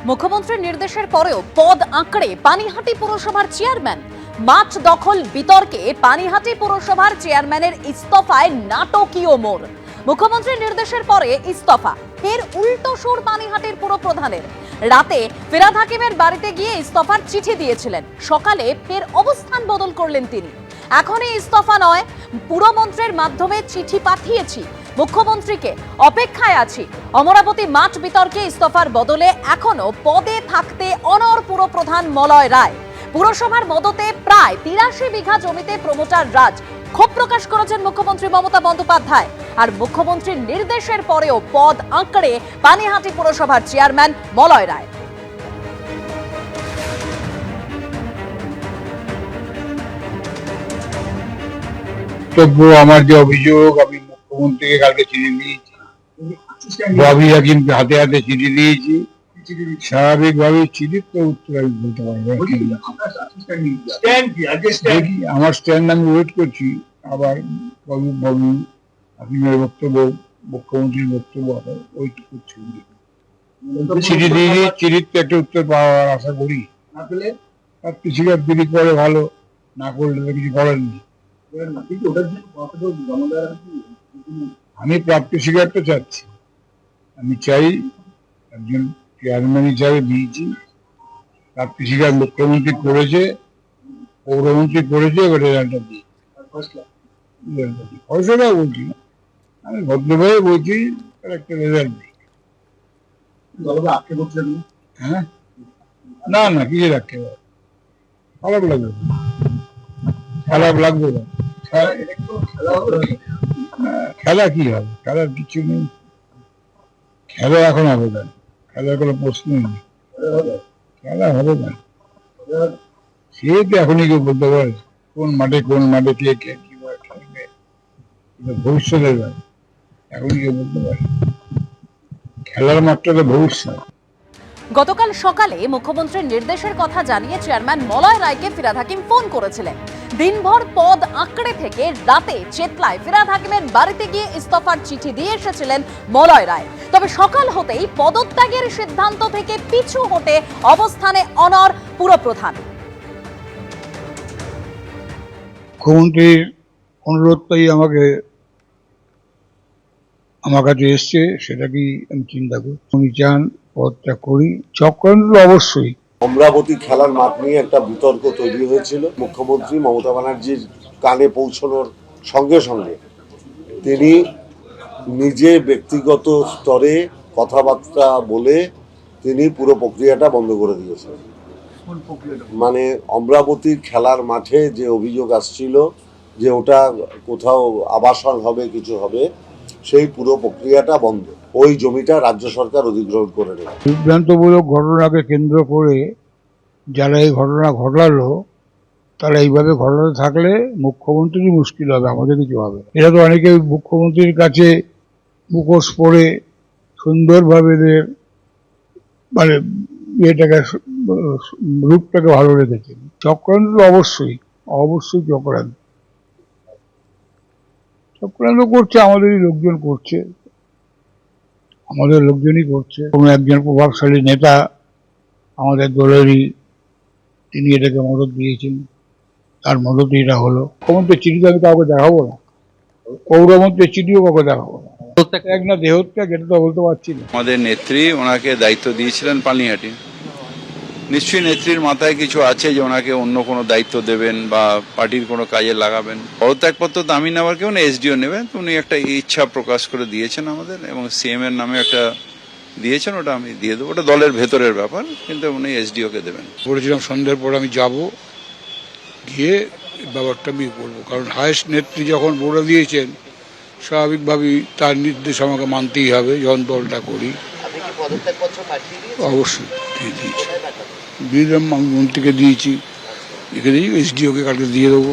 মুখ্যমন্ত্রীর নির্দেশের পরেও পদ আঁকড়ে পানিহাটি পুরসভার চেয়ারম্যান। মাঠ দখল বিতর্কে পানিহাটি পুরসভার চেয়ারম্যানের ইস্তফায় নাটকীয় মোড়। মুখ্যমন্ত্রীর নির্দেশের পরে ইস্তফা, ফের উল্টো সুর পানিহাটির পুরপ্রধানের। রাতে ফিরহাদ হাকিমের বাড়িতে গিয়ে ইস্তফার চিঠি দিয়েছিলেন, সকালে ফের অবস্থান বদল করলেন তিনি। এখনই ইস্তফা নয়, পুরমন্ত্রীর মাধ্যমে চিঠি পাঠিয়েছি, মুখ্যমন্ত্রীকে অপেক্ষায় আছি। অমরাবতী মাঠ বিতর্কে ইস্তফার বদলে এখনো পদে থাকতে অনড় পুরপ্রধান মলয় রায়। পুরসভার মদতে প্রায় ৮৩ বিঘা জমিতে প্রমোটার রাজ। ক্ষোভ প্রকাশ করেছেন মুখ্যমন্ত্রী মমতা বন্দ্যোপাধ্যায়। আর মুখ্যমন্ত্রীর নির্দেশের পরেও পদ আঁকড়ে পানিহাটি পুরসভার চেয়ারম্যান মলয় রায়। আমার যে অভিযোগ, আমি মুখ্যমন্ত্রীকে কালকে চিঠি দিয়েছি, ববি হাকিমকে হাতে হাতে চিঠি দিয়েছি। স্বাভাবিকভাবে চিঠির তো উত্তর আমি বলতে পারবো। দেখি আমার স্ট্যান্ড আমি ওয়েট করছি। আবার ববি হাকিমের বক্তব্য, মুখ্যমন্ত্রীর বক্তব্য ওয়েট করছি। চিঠি দিয়ে চিঠির তো একটা উত্তর পাওয়ার আশা করি। কৃষিকাজ দিদি করে ভালো, না করলে তো কিছু করার নেই। আমি প্রাপ্তি স্বীকার তো চাচ্ছি, আমি চাই একজন চেয়ারম্যান হিসাবে দিয়েছি, প্রাপ্তি স্বীকার মুখ্যমন্ত্রী করেছে, পৌরমন্ত্রী করেছে, এবার রেজাল্টটা দিই। পয়সাটা বলছি না, আমি ভদ্রভাবে বলছি, একটা রেজাল্ট দিই। হ্যাঁ, না না, কিসের আক্ষেপ? খারাপ লাগবে, খারাপ লাগবে না। খেলা কি হবে? খেলার কিছু নেই, খেলা এখন হবে না, খেলার কোনো প্রশ্নই নেই, খেলা হবে না। সে তো এখনই কেউ বলতে পারে কোন মাঠে কে কে কিভাবে খেলবে, ভবিষ্যতের ব্যাপার, এখনই কেউ বলতে পারে। খেলার মাঠটা তো ভবিষ্যৎ। গতকাল সকালে মুখ্যমন্ত্রীর নির্দেশের কথা জানিয়ে চেয়ারম্যান মলয় রায়কে ফিরহাদ হাকিম ফোন করেছিলেন। দিনভর পদ আঁকড়ে থেকে রাতে চেতলায় ফিরহাদ হাকিমের বাড়িতে গিয়ে ইস্তফার চিঠি দিয়ে এসেছিলেন মলয় রায়। তবে সকাল হতেই পদত্যাগের সিদ্ধান্ত থেকে পিছু হটে অবস্থানে অনড় পুরপ্রধান। মুখ্যমন্ত্রীর অনুরোধটাই আমার কাছে এসছে, সেটা কি আমি চিন্তা করি। উনি চান পদত্যাগ করি, চক্রান্ত অবশ্যই। অমরাবতী খেলার মাঠ নিয়ে একটা বিতর্ক তৈরি হয়েছিল। মুখ্যমন্ত্রী মমতা ব্যানার্জির কানে পৌঁছানোর সঙ্গে সঙ্গে তিনি নিজে ব্যক্তিগত স্তরে কথাবার্তা বলে তিনি পুরো প্রক্রিয়াটা বন্ধ করে দিয়েছেন। মানে অমরাবতীর খেলার মাঠে যে অভিযোগ আসছিল যে ওটা কোথাও আবাসন হবে, কিছু হবে, সেই পুরো প্রক্রিয়াটা বন্ধ। ওই জমিটা রাজ্য সরকার অধিগ্রহণ করে নেবে। বিভ্রান্তমূলক ঘটনাকে কেন্দ্র করে যারা এই ঘটনা ঘটালো, তারা এইভাবে ঘটাতে থাকলে মুখ্যমন্ত্রী মুশকিল হবে, আমাদের কিছু হবে। এটা তো অনেকে মুখ্যমন্ত্রীর কাছে মুখোশ পরে সুন্দরভাবে মানে ইয়েটাকে, রূপটাকে ভালো রেখেছেন। চক্রান্ত অবশ্যই অবশ্যই চক্রান্ত করছে, আমাদেরই লোকজন করছে, আমাদের লোকজনই করছে। কোনো একজন প্রভাবশালী নেতা আমাদের দলেরই, তিনি এটাকে মদত দিয়েছেন, তার মদতে এটা হলো। মুখ্যমন্ত্রীর চিঠি আমি কাউকে দেখাবো না, পৌরমন্ত্রীর চিঠিও কাউকে দেখাবো না। এক না দেহত্যাগ, এটা তো বলতে পারছি না। আমাদের নেত্রী ওনাকে দায়িত্ব দিয়েছিলেন পানিহাটি, নিশ্চয়ই নেত্রীর মাথায় কিছু আছে যে ওনাকে অন্য কোনো দায়িত্ব দেবেন বা পার্টির কোনো কাজে লাগাবেন। পদত্যাগপত্র তো আমি নেওয়ার কেউ না, এসডিও নেবেন। উনি একটা ইচ্ছা প্রকাশ করে দিয়েছেন আমাদের, এবং সিএম এর নামে একটা দিয়েছেন, ওটা আমি দিয়ে দেবো, ওটা দলের ভেতরের ব্যাপার, কিন্তু উনি এসডিও কে দেবেন। বলেছিলাম সন্ধ্যার পর আমি যাব, গিয়ে ব্যাপারটা আমি করবো, কারণ হায়েস্ট নেত্রী যখন বলে দিয়েছেন, স্বাভাবিকভাবেই তার নির্দেশ আমাকে মানতেই হবে। যখন দলটা করি অবশ্যই দিয়ে দিয়েছি, দিয়ে দিলাম, আমি মন্ত্রীকে দিয়েছি, এসডিও কে কালকে দিয়ে দেবো।